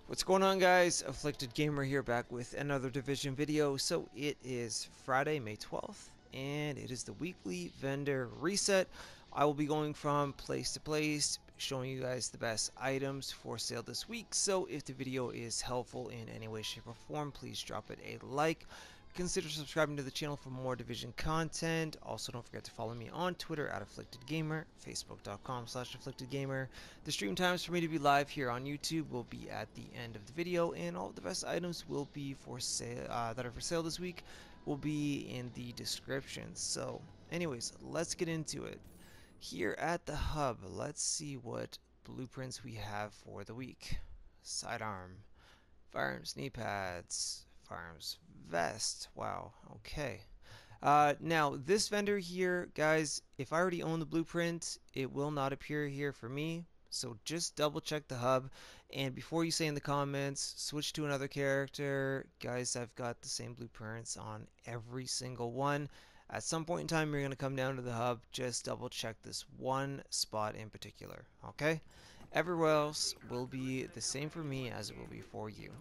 What's going on, guys? Afflicted Gamer here, back with another Division video. So it is Friday, May 12th, and it is the weekly vendor reset. I will be going from place to place, showing you guys the best items for sale this week. So if the video is helpful in any way, shape, or form, please drop it a like. Consider subscribing to the channel for more Division content. Also, don't forget to follow me on Twitter at AfflictedGamer, Facebook.com/AfflictedGamer. The stream times for me to be live here on YouTube will be at the end of the video, and all of the best items will be for sale that are for sale this week will be in the description. So, anyways, let's get into it. Here at the hub, let's see what blueprints we have for the week. Sidearm, firearms knee pads, firearms vest. Wow, okay. Now, this vendor here, guys, if I already own the blueprint, it will not appear here for me. So just double check the hub, and before you say in the comments, switch to another character. Guys, I've got the same blueprints on every single one. At some point in time, you're going to come down to the hub. Just double check this one spot in particular, okay? Everywhere else will be the same for me as it will be for you.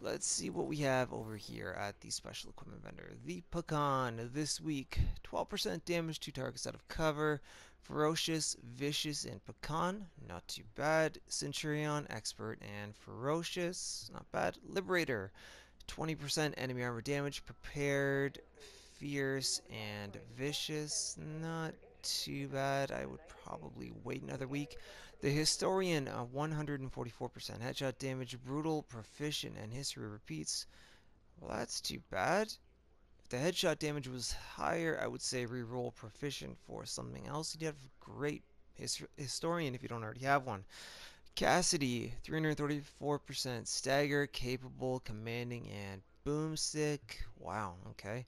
Let's see what we have over here at the special equipment vendor. The Pecan this week, 12% damage to targets out of cover. Ferocious, Vicious, and Pecan, not too bad. Centurion, Expert, and Ferocious, not bad. Liberator, 20% enemy armor damage. Prepared, Fierce, and Vicious, not too bad. I would probably wait another week. The Historian, 144% headshot damage, brutal, proficient, and history repeats. Well, that's too bad. If the headshot damage was higher, I would say reroll proficient for something else. You'd have great Historian if you don't already have one. Cassidy, 334% stagger, capable, commanding, and boomstick. Wow, okay.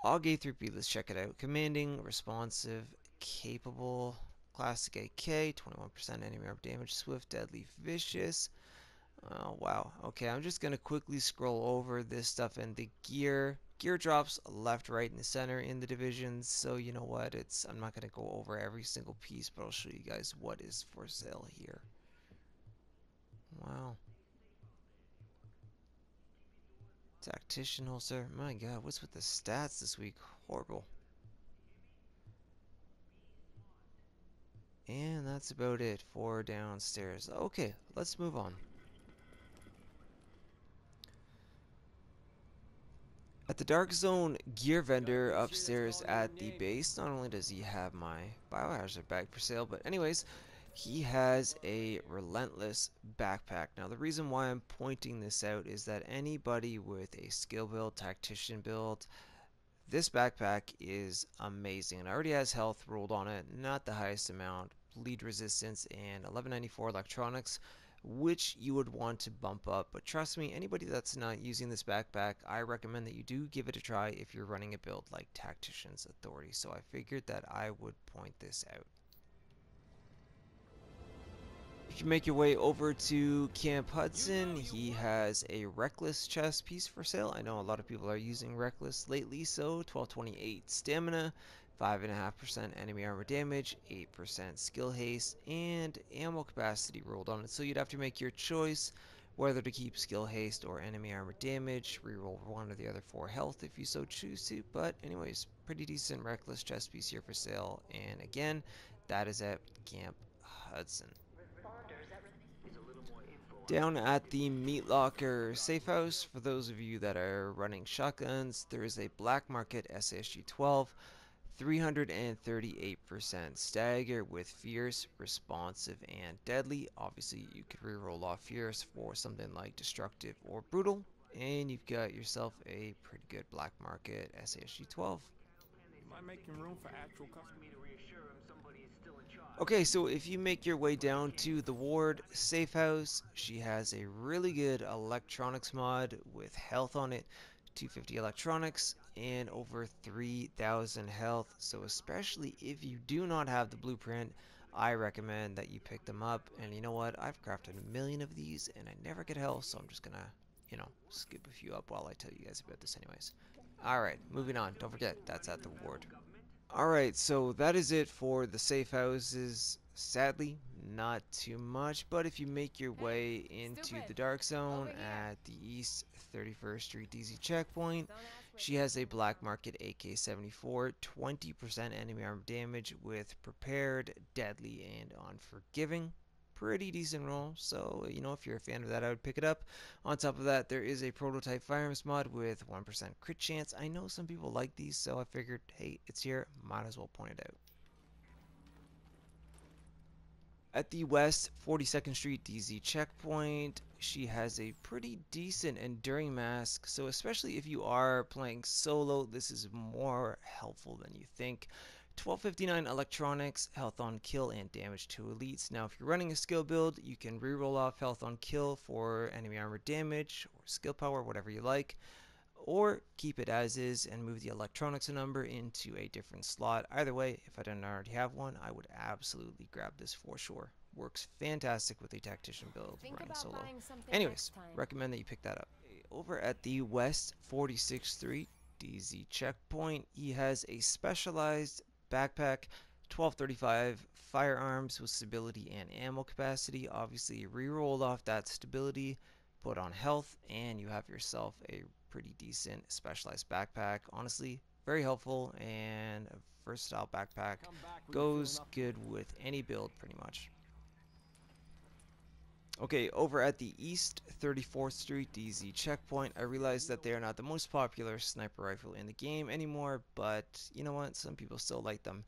AUG A3P, let's check it out. Commanding, responsive, capable, classic AK, 21% enemy armor damage, swift, deadly, vicious. Oh, wow. Okay, I'm just going to quickly scroll over this stuff and the gear. Gear drops left, right, and center in the divisions, so you know what? I'm not going to go over every single piece, but I'll show you guys what is for sale here. Wow. Tactician holster. My god, what's with the stats this week? Horrible. And that's about it for downstairs. Okay, let's move on. At the Dark Zone gear vendor upstairs at the base, not only does he have my biohazard bag for sale, but anyways, he has a Relentless backpack. Now, the reason why I'm pointing this out is that anybody with a skill build, tactician build, this backpack is amazing. It already has health rolled on it, not the highest amount, bleed resistance, and 1194 electronics, which you would want to bump up. But trust me, anybody that's not using this backpack, I recommend that you do give it a try if you're running a build like Tactician's Authority. So I figured that I would point this out. If you make your way over to Camp Hudson, he has a Reckless chest piece for sale. I know a lot of people are using Reckless lately, so 1228 stamina, 5.5% enemy armor damage, 8% skill haste, and ammo capacity rolled on it. So you'd have to make your choice whether to keep skill haste or enemy armor damage, reroll one or the other for health if you so choose to. But anyways, pretty decent Reckless chest piece here for sale. And again, that is at Camp Hudson. Down at the Meat Locker safe house, for those of you that are running shotguns, there is a black market SASG 12, 338% stagger with fierce, responsive, and deadly. Obviously, you could reroll off fierce for something like destructive or brutal, and you've got yourself a pretty good black market SASG 12. Am I making room for actual customers? Okay, so if you make your way down to the Ward safe house, she has a really good electronics mod with health on it, 250 electronics and over 3,000 health. So especially if you do not have the blueprint, I recommend that you pick them up. And you know what? I've crafted a million of these and I never get health, so I'm just gonna, skip a few up while I tell you guys about this anyways. Alright, moving on. Don't forget, that's at the Ward. Alright, so that is it for the safe houses. Sadly, not too much, but if you make your way into the Dark Zone at the East 31st Street DZ checkpoint, she has a black market AK-74, 20% enemy armor damage with Prepared, Deadly, and Unforgiving. Pretty decent roll, so if you're a fan of that, I would pick it up. On top of that, there is a prototype firearms mod with 1% crit chance. I know some people like these, so I figured, hey, it's here, might as well point it out. At the West 42nd Street DZ checkpoint, she has a pretty decent enduring mask, so especially if you are playing solo, this is more helpful than you think. 1259 electronics, health on kill, and damage to elites. Now, if you're running a skill build, you can reroll off health on kill for enemy armor damage or skill power, whatever you like, or keep it as is and move the electronics number into a different slot. Either way, if I didn't already have one, I would absolutely grab this for sure. Works fantastic with a tactician build running solo. Anyways, recommend that you pick that up. Over at the West 46th Street DZ checkpoint, he has a specialized backpack, 1235 firearms with stability and ammo capacity. Obviously, re-rolled off that stability, put on health, and you have yourself a pretty decent specialized backpack. Honestly, very helpful, and a versatile backpack goes good with any build pretty much. Okay, over at the East 34th Street DZ checkpoint, I realized that they are not the most popular sniper rifle in the game anymore, but you know what, some people still like them.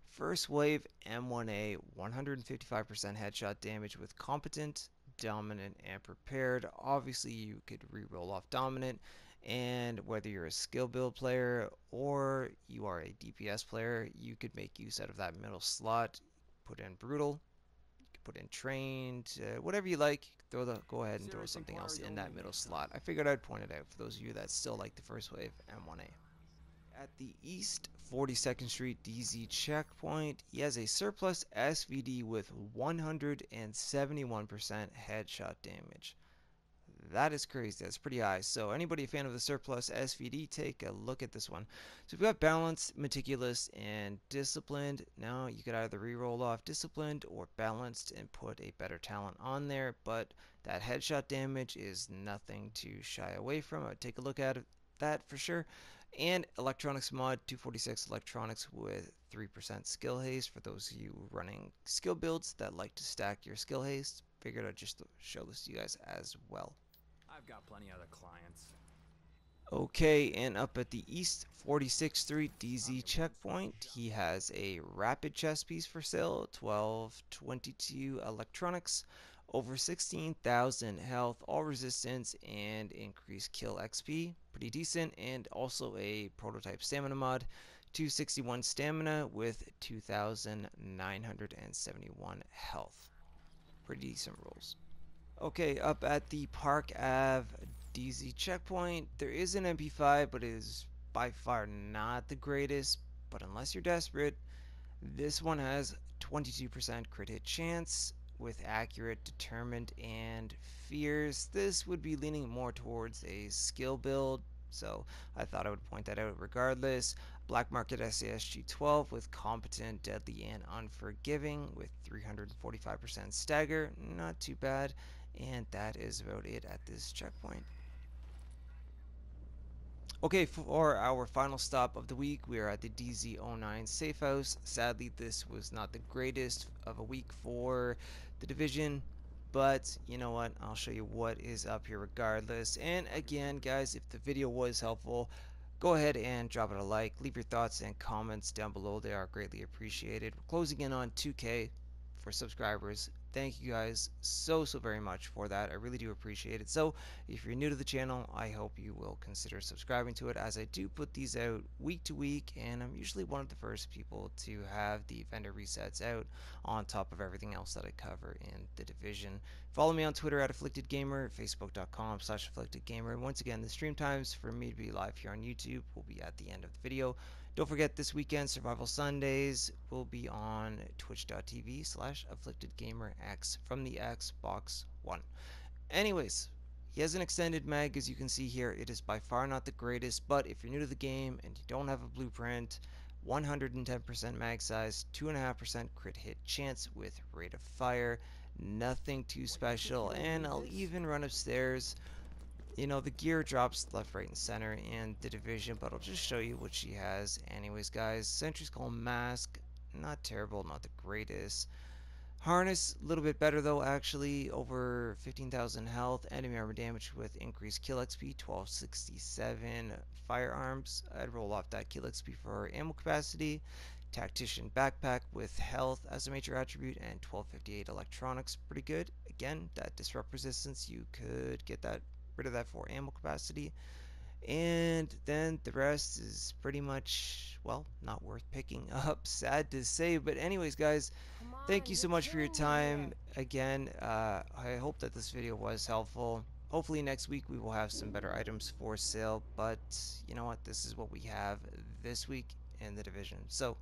First Wave M1A, 155% headshot damage with Competent, Dominant, and Prepared. Obviously, you could re-roll off Dominant, and whether you're a skill build player or you are a DPS player, you could make use out of that middle slot. Put in Brutal, put in Trained, whatever you like. Go ahead and throw something else in that middle slot. I figured I'd point it out for those of you that still like the First Wave M1A. At the East 42nd Street DZ checkpoint, he has a surplus SVD with 171% headshot damage. That is crazy. That's pretty high. So anybody a fan of the surplus SVD, take a look at this one. So we've got balanced, meticulous, and disciplined. Now you could either re-roll off disciplined or balanced and put a better talent on there, but that headshot damage is nothing to shy away from. I'd take a look at that for sure. And electronics mod, 246 electronics with 3% skill haste for those of you running skill builds that like to stack your skill haste. Figured I'd just show this to you guys as well. I've got plenty other clients. Okay, and up at the East 46th Street DZ checkpoint, he has a rapid chest piece for sale, 1222 electronics, over 16,000 health, all resistance, and increased kill XP. Pretty decent, and also a prototype stamina mod, 261 stamina with 2,971 health. Pretty decent rolls. Okay, up at the Park Ave DZ checkpoint, there is an MP5, but it is by far not the greatest. But unless you're desperate, this one has 22% crit hit chance with accurate, determined, and fierce. This would be leaning more towards a skill build, so I thought I would point that out regardless. Black market SASG 12 with competent, deadly, and unforgiving with 345% stagger. Not too bad. And that is about it at this checkpoint. Okay, for our final stop of the week, we are at the DZ09 safe house. Sadly, this was not the greatest of a week for the division, but you know what, I'll show you what is up here regardless. And again, guys, if the video was helpful, go ahead and drop it a like, leave your thoughts and comments down below. They are greatly appreciated. We're closing in on 2K for subscribers. Thank you guys so very much for that. I really do appreciate it. So if you're new to the channel, I hope you will consider subscribing to it, as I do put these out week to week, and I'm usually one of the first people to have the vendor resets out on top of everything else that I cover in the division. Follow me on Twitter at Afflicted Gamer, Facebook.com/Afflicted Gamer. And once again, the stream times for me to be live here on YouTube will be at the end of the video. Don't forget, this weekend, Survival Sundays will be on twitch.tv/AfflictedGamerX from the Xbox One. Anyways, he has an extended mag, as you can see here. It is by far not the greatest, but if you're new to the game and you don't have a blueprint, 110% mag size, 2.5% crit hit chance with rate of fire. Nothing too special, and I'll even run upstairs. You know, the gear drops left, right, and center in the division, but I'll just show you what she has. Anyways, guys, Sentry's Skull Mask, not terrible, not the greatest. Harness, a little bit better though, actually, over 15,000 health, enemy armor damage with increased kill XP, 1267. Firearms, I'd roll off that kill XP for ammo capacity. Tactician backpack with health as a major attribute, and 1258 electronics, pretty good. Again, that disrupt resistance, you could get that rid of that for ammo capacity. And then the rest is pretty much, well, not worth picking up. Sad to say. But anyways, guys, thank you so much for your time. Again, I hope that this video was helpful. Hopefully next week we will have some better items for sale. But you know what? This is what we have this week in the division. So,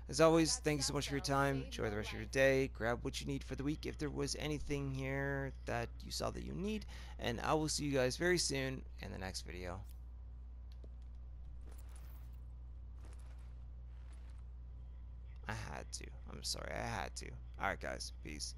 as always, thank you so much for your time. Enjoy the rest of your day. Grab what you need for the week if there was anything here that you saw that you need. And I will see you guys very soon in the next video. I had to. I'm sorry, I had to. Alright, guys. Peace.